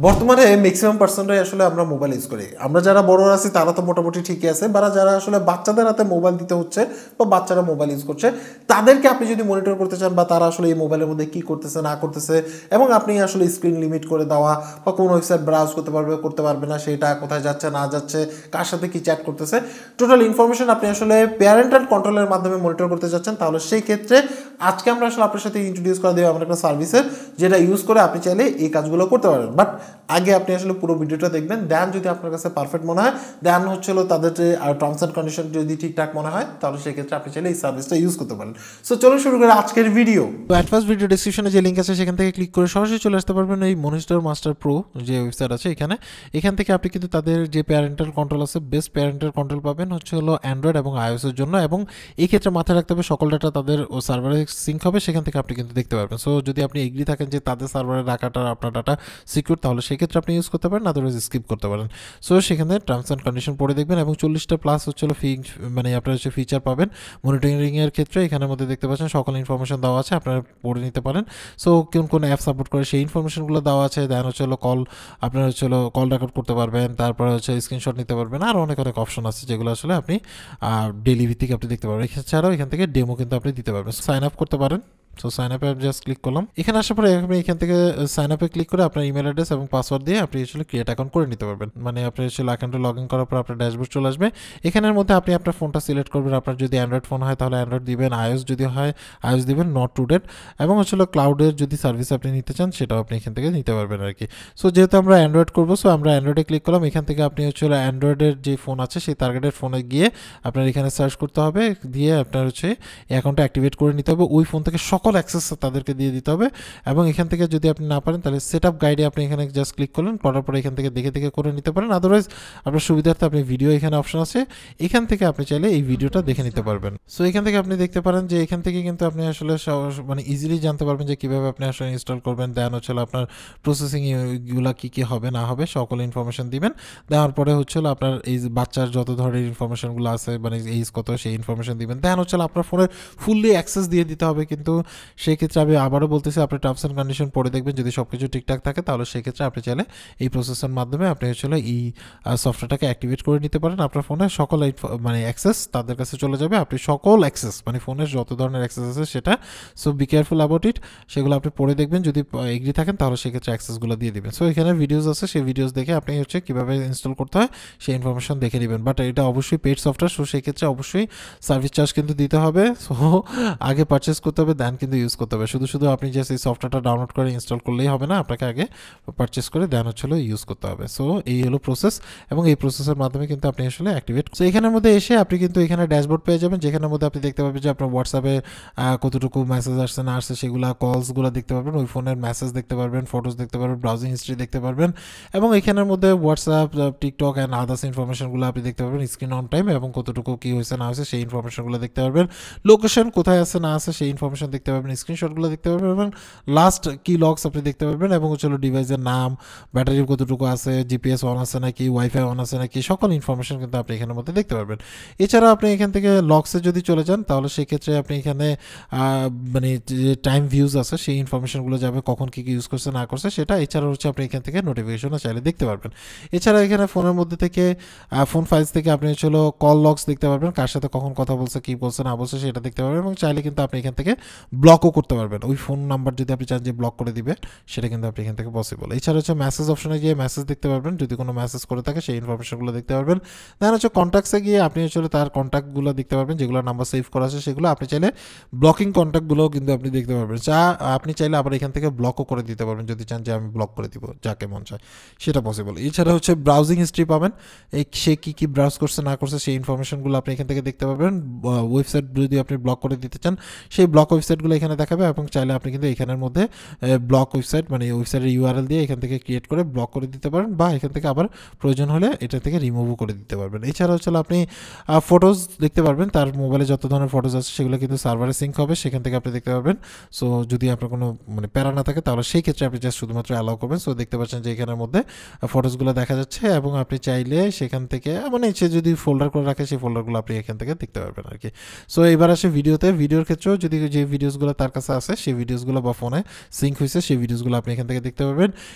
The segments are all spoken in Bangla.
বর্তমানে ম্যাক্সিমাম পার্সনরাই আসলে আমরা মোবাইল ইউজ করি। আমরা যারা বড়রা আছি তারা তো মোটামুটি ঠিকই আছে, বা যারা আসলে বাচ্চাদের হাতে মোবাইল দিতে হচ্ছে বা বাচ্চারা মোবাইল ইউজ করছে, তাদেরকে আপনি যদি মনিটর করতে চান বা তারা আসলে এই মোবাইলের মধ্যে কী করতেছে না করতেছে, এবং আপনি আসলে স্ক্রিন লিমিট করে দেওয়া বা কোন ওয়েবসাইট ব্রাউজ করতে পারবে না, সেটা কোথায় যাচ্ছে না যাচ্ছে, কার সাথে কি চ্যাট করতেছে, টোটাল ইনফরমেশন আপনি আসলে প্যারেন্টাল কন্ট্রোলের মাধ্যমে মনিটর করতে যাচ্ছেন, তাহলে সেই ক্ষেত্রে আজকে আমরা আসলে আপনার সাথে ইন্ট্রোডিউস করে দেবো আমার একটা সার্ভিসের, যেটা ইউজ করে আপনি চাইলে এই কাজগুলো করতে পারবেন। বাট আগে আপনি আসলে পুরো ভিডিওটা দেখবেন, দেন যদি আপনার কাছে পারফেক্ট মনে হয়, দেন হচ্ছিল তাদের যে টার্মস অ্যান্ড কন্ডিশন যদি ঠিকঠাক মনে হয়, তাহলে সেক্ষেত্রে আপনি চাইলে এই সার্ভিসটা ইউজ করতে পারেন। সো চলুন শুরু করে আজকের ভিডিও। তো অ্যাডভান্স ভিডিও ডিসক্রিপশনে যে লিঙ্ক আছে সেখান থেকে ক্লিক করে সরাসরি চলে আসতে পারবেন এই মনিটর মাস্টার প্রো যে ওয়েবসাইট আছে এখান থেকে আপনি কিন্তু তাদের যে প্যারেন্টাল কন্ট্রোল আছে, বেস্ট প্যারেন্টাল কন্ট্রোল পাবেন হলো অ্যান্ড্রয়েড এবং আইওএসের জন্য, এবং এই ক্ষেত্রে মাথায় রাখতে হবে সকল ডাটা তাদের ও সার্ভারে সিঙ্ক হবে, সেখান থেকে আপনি কিন্তু দেখতে পারবেন। সো যদি আপনি এগ্রি থাকেন যে তাদের সার্ভারে রাখাটা আপনার ডাটা সিকিউর, তাহলে সেক্ষেত্রে আপনি ইউজ করতে পারেন, আদারওয়াইজ স্কিপ করতে পারেন। সো সেখানে টার্মস অ্যান্ড কন্ডিশন পড়ে দেখবেন, এবং 40টা প্লাস মানে আপনার ফিচার পাবেন মনিটরিংয়ের ক্ষেত্রে। এখানের মধ্যে দেখতে পাচ্ছেন সকল ইনফরমেশন দেওয়া আছে, আপনারা পড়ে নিতে পারেন। সো কোন অ্যাপ সাপোর্ট করে সেই ইনফরমেশনগুলো দেওয়া আছে। দেন কল, আপনার কল রেকর্ড করতে পারবেন, তারপরে স্ক্রিনশট নিতে পারবেন, আর অনেক অপশন আছে যেগুলো আসলে আপনি ডেইলি ভিত্তিক আপনি দেখতে পারবেন। এছাড়াও এখান থেকে ডেমো কিন্তু আপনি দিতে পারবেন। সাইন আপ করতে পারেন। সো সাইন আপে জাস্ট ক্লিক করলাম। এখানে আসার পরে আপনি এখান থেকে সাইন আপে ক্লিক করে আপনার ইমেল অ্যাড্রেস এবং পাসওয়ার্ড দিয়ে আপনি ক্রিয়েট অ্যাকাউন্ট করে নিতে পারবেন। মানে আপনি অ্যাকাউন্টে লগ ইন করার পর আপনার ড্যাশবোর্ড চলে আসবে। এখানের মধ্যে আপনি আপনার ফোনটা সিলেক্ট করবেন। আপনার যদি অ্যান্ড্রয়েড ফোন হয় তাহলে অ্যান্ড্রয়েড দিবেন, আইওএস যদি হয় আইওএস দিবেন, নট টুডেড, এবং ক্লাউডের যদি সার্ভিস আপনি নিতে চান সেটাও আপনি এখান থেকে নিতে পারবেন আর কি। সো যেহেতু আমরা অ্যান্ড্রয়েড করবো, সো আমরা অ্যান্ড্রয়েডে ক্লিক করলাম। এখান থেকে আপনি অ্যান্ড্রয়েডের যে ফোন আছে সেই টার্গেটেড ফোনে গিয়ে আপনার এখানে সার্চ করতে হবে, দিয়ে আপনার অ্যাকাউন্টটা অ্যাক্টিভেট করে নিতে হবে। ওই ফোন থেকে সকল অ্যাক্সেস তাদেরকে দিয়ে দিতে হবে, এবং এখান থেকে যদি আপনি না পারেন তাহলে সেট আপ গাইডে আপনি এখানে জাস্ট ক্লিক করলেন, করার পরে এখান থেকে দেখে করে নিতে পারেন। আদারওয়াইজ আপনার সুবিধার্থে আপনি ভিডিও এখানে অপশন আছে, এখান থেকে আপনি চাইলে এই ভিডিওটা দেখে নিতে পারবেন। সো এখান থেকে আপনি দেখতে পারেন যে এখান থেকে কিন্তু আপনি মানে ইজিলি জানতে পারবেন যে কীভাবে আপনি ইনস্টল করবেন। দেন আপনার প্রসেসিং এগুলো কী হবে না হবে সকল ইনফরমেশন দিবেন। দেওয়ার পরে আপনার এই বাচ্চার যত ধরনের ইনফরমেশনগুলো আছে, মানে এইজ কত সেই ইনফরমেশন দিবেন। দেন আপনার ফোনের ফুললি অ্যাক্সেস দিয়ে দিতে হবে। কিন্তু সেই ক্ষেত্রে আমি আবারও বলতেছি, আপনি টার্মস অ্যান্ড কন্ডিশন পড়ে দেখবেন, যদি সব কিছু ঠিকঠাক থাকে তাহলে সেক্ষেত্রে আপনি চাইলে এই প্রসেসের মাধ্যমে আপনি এই সফটওয়্যারটাকে অ্যাক্টিভেট করে নিতে পারেন। আপনার ফোনে সকল মানে অ্যাক্সেস তাদের কাছে চলে যাবে। আপনি সকল অ্যাক্সেস মানে ফোনের যত ধরনের অ্যাক্সেস আছে সেটা, so be careful about it, সেগুলো আপনি পড়ে দেখবেন। যদি এগ্রি থাকেন তাহলে সেক্ষেত্রে অ্যাক্সেসগুলো দিয়ে দিবেন। সো এখানে ভিডিওস আছে, সেই ভিডিওস দেখে আপনি কীভাবে ইনস্টল করতে হয় সেই ইনফরমেশন দেখে নেবেন। বাট এটা অবশ্যই পেড সফটওয়্যার, সো সেই ক্ষেত্রে অবশ্যই সার্ভিস চার্জ কিন্তু দিতে হবে। সো আগে পারচেস করতে হবে, দেন কিন্তু ইউজ করতে হবে। শুধু আপনি জাস্ট এই সফটওয়্যারটা ডাউনলোড করে ইনস্টল করলেই হবে না, আপনাকে আগে পারচেস করে দেন ইউজ করতে হবে। সো এই হলো প্রসেস, এবং এই প্রসেসের মাধ্যমে কিন্তু আপনি অ্যাক্টিভেট। সো এখানের মধ্যে এসে আপনি কিন্তু এখানে ড্যাশবোর্ড পেয়ে যাবেন, যেখানের মধ্যে আপনি দেখতে পাবেন যে আপনার হোয়াটসঅ্যাপে কতটুকু মেসেজ আসছে না আসছে, সেগুলো কলসগুলো দেখতে পারবেন, ওই ফোনের মেসেজ দেখতে পারবেন, ফটোস দেখতে পারবেন, ব্রাউজিং হিস্ট্রি দেখতে পারবেন, এবং এখানের মধ্যে হোয়াটসঅ্যাপ, টিকটক অ্যান্ড আদার্স ইনফরমেশনগুলো আপনি দেখতে পারবেন, স্ক্রিন অন টাইম এবং কতটুকু কী হয়েছে না হয়েছে সেই ইনফরমেশনগুলো দেখতে পারবেন, লোকেশন কোথায় আছে না আছে সেই ইনফরমেশন দেখতে পারবেন, স্ক্রিনশটগুলো দেখতে পারবেন, এবং লাস্ট কি লগস আপনি দেখতে পারবেন, এবং ডিভাইসের নাম, ব্যাটারি কতটুকু আছে, জিপিএস অন আছে নাকি, ওয়াইফাই অন আছে নাকি, সকল ইনফরমেশন কিন্তু আপনি এখানের মধ্যে দেখতে পারবেন। এছাড়া আপনি এখান থেকে লগসে যদি চলে যান তাহলে সেক্ষেত্রে আপনি এখানে মানে যে টাইম ভিউজ আছে সেই ইনফরমেশনগুলো যাবে, কখন কী ইউজ করছে না করছে সেটা। এছাড়া আপনি এখান থেকে নোটিফিকেশনও চাইলে দেখতে পারবেন। এছাড়া এখানে ফোনের মধ্যে থেকে ফোন ফাইলস থেকে আপনি কল লগস দেখতে পারবেন, কার সাথে কখন কথা বলছে, কী বলছে না বলছে সেটা দেখতে পারবেন, এবং চাইলে কিন্তু আপনি এখান থেকে ব্লকও করতে পারবেন। ওই ফোন নাম্বার যদি আপনি চান যে ব্লক করে দিবে, সেটা কিন্তু আপনি এখান থেকে পসিবল। এছাড়া মেসেজ অপশনে গিয়ে মেসেজ দেখতে পারবেন, যদি কোনো মেসেজ করে থাকে সেই ইনফরমেশনগুলো দেখতে পারবেন। দেন কন্ট্যাক্টসে গিয়ে আপনি তার কন্ট্যাক্টগুলো দেখতে পারবেন, যেগুলো নাম্বার সেভ করা আছে সেগুলো। আপনি চাইলে ব্লকিং কন্ট্যাক্টগুলোও কিন্তু আপনি দেখতে পারবেন। আপনি চাইলে আবার এখান থেকে ব্লকও করে দিতে পারবেন, যদি চান যে আমি ব্লক করে দিব যাকে মন চায়, সেটা পসিবল। এছাড়া ব্রাউজিং হিস্ট্রি পাবেন, সে কী ব্রাউজ করছে না করছে সেই ইনফরমেশনগুলো আপনি এখান থেকে দেখতে পারবেন। ওয়েবসাইট যদি আপনি ব্লক করে দিতে চান সেই ব্লক ওয়েবসাইটগুলো এখানে দেখাবে, এবং চাইলে আপনি কিন্তু এখানের মধ্যে ব্লক ওয়েবসাইট মানে ওয়েবসাইটের ইউআরএল দিয়ে এখান থেকে ক্রিয়েট করে ব্লক করে দিতে পারেন, বা এখান থেকে আবার প্রয়োজন হলে এটা থেকে রিমুভও করে দিতে পারবেন। এছাড়া আপনি ফটোজ দেখতে পারবেন, তার মোবাইলে যত ধরনের ফটোজ আছে সেগুলো কিন্তু সার্ভারে সিঙ্ক হবে, সেখান থেকে আপনি দেখতে পারবেন। সো যদি আপনার কোনো মানে প্যারা না থাকে তাহলে সেই ক্ষেত্রে আপনি জাস্ট শুধুমাত্র অ্যালাউ করবেন। সো দেখতে পাচ্ছেন যে এখানের মধ্যে ফটোজগুলো দেখা যাচ্ছে, এবং আপনি চাইলে সেখান থেকে মানে সে যদি ফোল্ডার করে রাখে সেই ফোল্ডারগুলো আপনি এখান থেকে দেখতে পারবেন আর কি। সো এবার আসে ভিডিওতে। ভিডিওর ক্ষেত্রেও যদি যে ভিডিওসগুলো ভিডিওসগুলো তার কাছে আছে সেই ভিডিওসগুলো বা ফোনে সিঙ্ক হয়েছে সেই ভিডিওসগুলো আপনি এখান থেকে দেখতে পারবেন।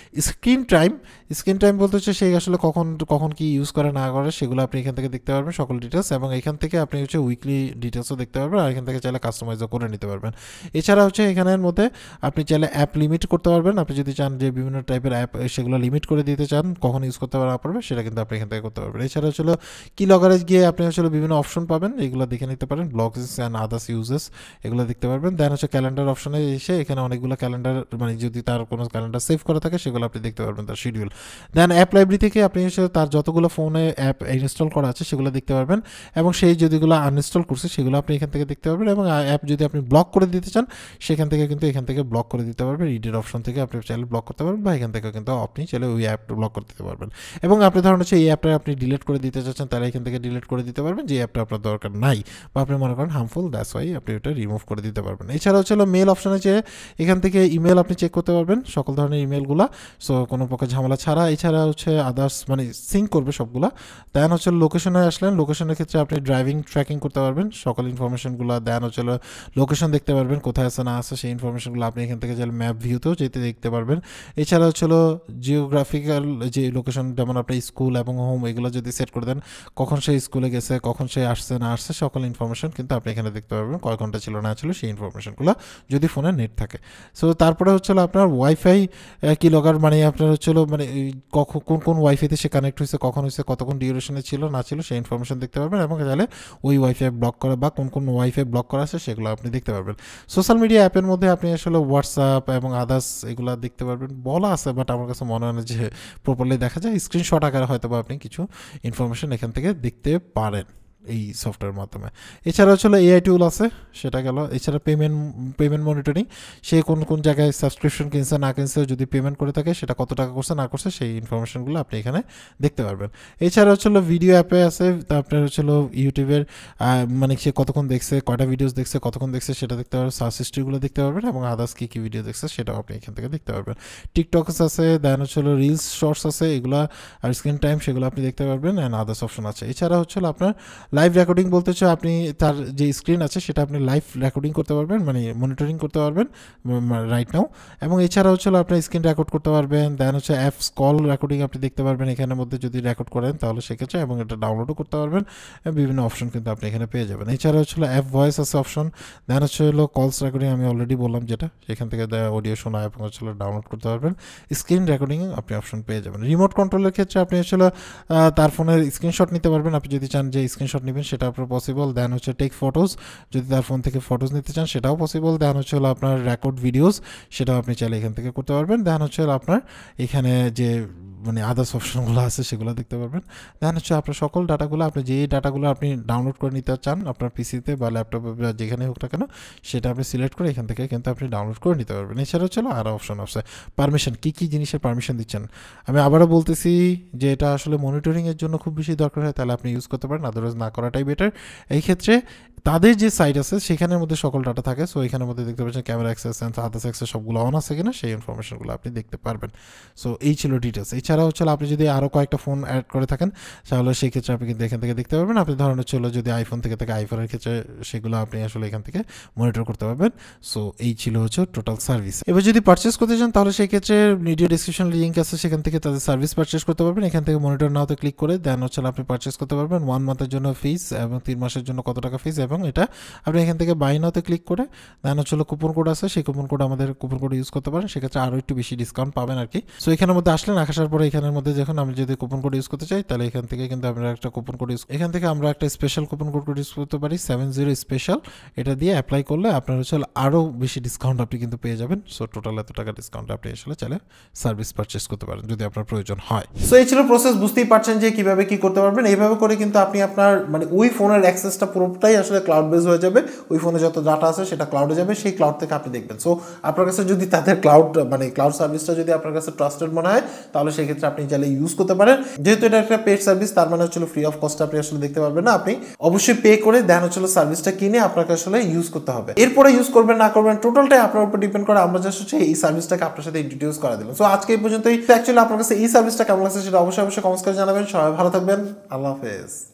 স্ক্রিন টাইম বলতে হচ্ছে সেই আসলে কখন কি ইউজ করে না করে সেগুলো আপনি এখান থেকে দেখতে পারবেন সকল ডিটেলস, এবং এখান থেকে আপনি হচ্ছে উইকলি ডিটেলসও দেখতে পারবেন, আর এখান থেকে চাইলে কাস্টমাইজও করে নিতে পারবেন। এছাড়া হচ্ছে এখানের মধ্যে আপনি চাইলে অ্যাপ লিমিট করতে পারবেন। আপনি যদি চান যে বিভিন্ন টাইপের অ্যাপ সেগুলো লিমিট করে দিতে চান কখন ইউজ করতে না পারবে সেটা কিন্তু আপনি এখান থেকে করতে পারবেন। এছাড়া হচ্ছে কি লগারে গিয়ে আপনি হচ্ছে বিভিন্ন অপশন পাবেন, এগুলো দেখে নিতে পারেন, ব্লগস অ্যান্ড আদার্স ইউজেস এগুলো দেখতে পারবেন। দেন হচ্ছে ক্যালেন্ডার অপশনে এসে এখানে অনেকগুলো ক্যালেন্ডার মানে যদি তার কোনো ক্যালেন্ডার সেভ করা থাকে সেগুলো আপনি দেখতে পারবেন, তার শিডিউল। দেন অ্যাপ লাইব্রেরি থেকে আপনি হচ্ছে তার যতগুলো ফোনে অ্যাপ ইনস্টল করা আছে সেগুলো দেখতে পারবেন, এবং সেই যেগুলো আনইনস্টল করছে সেগুলো আপনি এখান থেকে দেখতে পারবেন, এবং অ্যাপ যদি আপনি ব্লক করে দিতে চান সেখান থেকে কিন্তু এখান থেকে ব্লক করে দিতে পারবেন। রিডের অপশন থেকে আপনি চাইলে ব্লক করতে পারবেন, বা এখান থেকে কিন্তু আপনি চাইলে ওই অ্যাপটা ব্লক করে দিতে পারবেন। এবং আপনি ধরুন হচ্ছে এই অ্যাপটা আপনি ডিলিট করে দিতে চাচ্ছেন তাহলে এখান থেকে ডিলিট করে দিতে পারবেন, যে অ্যাপটা আপনার দরকার নাই বা আপনি মনে করেন হার্মফুল, দ্যাটস ওয়াই আপনি ওটা রিমুভ করে দিতে পারবেন। এছাড়া হচ্ছে মেল অপশনে যে এখান থেকে ইমেল আপনি চেক করতে পারবেন সকল ধরনের ইমেলগুলো, সো কোনো প্রকার ঝামেলা ছাড়া। এছাড়া হচ্ছে আদার্স মানে সিঙ্ক করবে সবগুলা। দেন হচ্ছে লোকেশনে আসলেন, লোকেশনের ক্ষেত্রে আপনি ড্রাইভিং ট্র্যাকিং করতে পারবেন সকল ইনফরমেশনগুলো। দেন হচ্ছে লোকেশন দেখতে পারবেন কোথায় আছে না আছে সেই ইনফরমেশনগুলো আপনি এখান থেকে চাইলে ম্যাপ ভিউতেও যেতে দেখতে পারবেন। এছাড়া হচ্ছে জিওগ্রাফিক্যাল যে লোকেশন, যেমন আপনি স্কুল এবং হোম এগুলো যদি সেট করে দেন কখন সে স্কুলে গেছে কখন সে আসছে না আসছে সকল ইনফরমেশন কিন্তু আপনি এখানে দেখতে পারবেন, কয় ঘন্টা ছিল না ছিল সেই ইনফরমেশনগুলো যদি ফোনে নেট থাকে। সো তারপরে হচ্ছে আপনার ওয়াইফাই কি লগার মানে আপনার হচ্ছে মানে কোন ওয়াইফাইতে সে কানেক্ট হয়েছে কখন হয়েছে কতক্ষণ ডিউরেশনে ছিল না ছিল সেই ইনফরমেশন দেখতে পারবেন, এবং তাহলে ওই ওয়াইফাই ব্লক করা বা কোন ওয়াইফাই ব্লক করা আছে সেগুলো আপনি দেখতে পারবেন। সোশ্যাল মিডিয়া অ্যাপের মধ্যে আপনি আসলে হোয়াটসঅ্যাপ এবং আদার্স এগুলো দেখতে পারবেন, বলা আছে বাট আমার কাছে মনে হয় না যে প্রপারলি দেখা যায়। স্ক্রিনশট আকারে হয়তো বা আপনি কিছু ইনফরমেশন এখান থেকে দেখতে পারেন এই সফটওয়্যারের মাধ্যমে। এছাড়া হচ্ছে এআই টুল আছে সেটা গেল। এছাড়া পেমেন্ট মনিটরিং, সে কোন জায়গায় সাবস্ক্রিপশন কিনছে না কিনছে, যদি পেমেন্ট করে থাকে সেটা কত টাকা করছে না করছে সেই ইনফরমেশনগুলো আপনি এখানে দেখতে পারবেন। এছাড়া হচ্ছে ভিডিও অ্যাপে আছে, তা আপনার হচ্ছে ইউটিউবের মানে সে কতক্ষণ দেখছে কয়টা ভিডিওস দেখছে কতক্ষণ দেখছে সেটা দেখতে পারবেন, সার্চ হিস্ট্রিগুলো দেখতে পারবেন, এবং আদার্স কী ভিডিও দেখছে সেটাও আপনি এখান থেকে দেখতে পারবেন। টিকটকস আছে, দেন হচ্ছে রিলস শর্টস আছে এগুলো, আর স্ক্রিন টাইম সেগুলো আপনি দেখতে পারবেন, অ্যান্ড আদার্স অপশন আছে। এছাড়া হচ্ছে আপনার লাইভ রেকর্ডিং বলতে হচ্ছে আপনি তার যে স্ক্রিন আছে সেটা আপনি লাইভ রেকর্ডিং করতে পারবেন, মানে মনিটরিং করতে পারবেন রাইট নাও। এবং এছাড়া হচ্ছে আপনার স্ক্রিন রেকর্ড করতে পারবেন, দেন হচ্ছে অ্যাপস কল রেকর্ডিং আপনি দেখতে পারবেন এখানের মধ্যে যদি রেকর্ড করেন তাহলে সেক্ষেত্রে, এবং এটা ডাউনলোডও করতে পারবেন, বিভিন্ন অপশন কিন্তু আপনি এখানে পেয়ে যাবেন। এছাড়া হচ্ছে অ্যাপ ভয়েস আছে অপশন, দেন হচ্ছে কলস রেকর্ডিং আমি অলরেডি বললাম যেটা, সেখান থেকে অডিও শোনা এবং হচ্ছে ডাউনলোড করতে পারবেন। স্ক্রিন রেকর্ডিং আপনি অপশন পেয়ে যাবেন। রিমোট কন্ট্রোলের ক্ষেত্রে আপনি হচ্ছে তার ফোনের স্ক্রিনশট নিতে পারবেন, আপনি যদি চান যে স্ক্রিনশট নেবেন সেটা আপনার পসিবল। দেন হচ্ছে টেক ফটোজ, যদি তার ফোন থেকে ফটোজ নিতে চান সেটাও পসিবল। দেন হচ্ছে আপনার রেকর্ড ভিডিওস সেটাও আপনি চাইলে এখান থেকে করতে পারবেন। দেন হচ্ছে আপনার এখানে যে মানে আদার্স অপশনগুলো আছে সেগুলো দেখতে পারবেন। দেন হচ্ছে আপনার সকল ডাটাগুলো আপনি যে ডাটাগুলো আপনি ডাউনলোড করে নিতে চান আপনার পিসিতে বা ল্যাপটপে বা যেখানে হোক না কেন সেটা আপনি সিলেক্ট করে এখান থেকে কিন্তু আপনি ডাউনলোড করে নিতে পারবেন। এছাড়া হচ্ছে আরও অপশন আছে পারমিশন, কী জিনিসের পারমিশন দিচ্ছেন। আমি আবারও বলতেছি যে এটা আসলে মনিটরিংয়ের জন্য খুব বেশি দরকার হয় তাহলে আপনি ইউজ করতে পারেন, আদারওয়াইজ না করাটাই বেটার। এই ক্ষেত্রে তাদের যে সাইট আছে সেখানের মধ্যে সকল ডাটা থাকে, সো এখানের মধ্যে দেখতে পাচ্ছেন camera access and others access সবগুলো অন আছে কিনা সেই ইনফরমেশনগুলো আপনি দেখতে পারবেন। সো এই ছিল ডিটেলস। এছাড়া হচ্ছে আপনি যদি আরও কয়েকটা ফোন অ্যাড করে থাকেন তাহলে সেই ক্ষেত্রে আপনি কিন্তু এখান থেকে দেখতে পারবেন। আপনি ধরনের ছিল যদি আইফোন থেকে থাকে আইফোনের ক্ষেত্রে সেগুলো আপনি আসলে এখান থেকে মনিটর করতে পারবেন। সো এই ছিল হচ্ছে টোটাল সার্ভিস। এবার যদি পারচেস করতে চান তাহলে সেই ক্ষেত্রে ভিডিও ডিসক্রিপশন লিঙ্ক আছে সেখান থেকে তাদের সার্ভিস পারচেস করতে পারবেন। এখান থেকে মনিটর নাওতে ক্লিক করে দেন হচ্ছে আপনি পারচেস করতে পারবেন 1 মান্থের জন্য ফিস এবং 3 মাসের জন্য কত টাকা ফিস, এবং এটা আপনি এখান থেকে বাই নাওতে ক্লিক করে দেন হচ্ছে কুপন কোড আছে সেই কুপন কোড আমাদের কুপন কোড ইউজ করতে পারেন, সেক্ষেত্রে আরও একটু বেশি ডিসকাউন্ট পাবেন আর কি। সো এখানের মধ্যে আসলেন, আসার পরে এখানের মধ্যে যখন আমি যদি কুপন কোড ইউজ করতে চাই তাহলে এখান থেকে কিন্তু আমরা একটা কুপন কোড এখান থেকে আমরা একটা স্পেশাল কুপন কোড ইউজ করতে পারি 70 স্পেশাল, এটা দিয়ে অ্যাপ্লাই করলে আপনার হচ্ছে আরও বেশি ডিসকাউন্ট আপনি কিন্তু পেয়ে যাবেন। সো টোটাল এত টাকা ডিসকাউন্ট আপনি আসলে চাইলে সার্ভিস পারচেস করতে পারেন যদি আপনার প্রয়োজন হয়। সো এই ছিল প্রসেস, বুঝতেই পারছেন যে কিভাবে কি করতে পারবেন। এইভাবে করে কিন্তু আপনি আপনার মানে ওই ফোনের অ্যাক্সেসটা পুরোটাই আসলে ক্লাউড বেস হয়ে যাবে, ওই ফোনে যত ডাটা আছে সেটা ক্লাউডে যাবে, সেই ক্লাউড থেকে আপনি দেখবেন। সো আপনার কাছে যদি তাদের ক্লাউড সার্ভিসটা যদি আপনার কাছে ট্রাস্টেড মনে হয় তাহলে সেক্ষেত্রে আপনি চাইলে ইউজ করতে পারেন। যেহেতু এটা একটা পেড সার্ভিস তার মানে হচ্ছে ফ্রি অফ কস্ট আপনি আসলে দেখতে পারবেন না, আপনি অবশ্যই পে করে দেন হচ্ছে সার্ভিসটা কিনে আপনাকে আসলে ইউজ করতে হবে। এরপরে ইউজ করবেন না করবেন টোটালটাই আপনার উপর ডিপেন্ড করে। আমরা জাস্ট হচ্ছে এই সার্ভিসটাকে আপনার সাথে ইন্ট্রোডিউস করে দিলাম। সো আজকে এই পর্যন্তই। অ্যাকচুয়ালি আপনার কাছে এই সার্ভিসটা কেমন লাগছে সেটা অবশ্যই কমেন্টস করে জানাবেন। সবাই ভালো থাকবেন, আল্লাহ হাফেজ।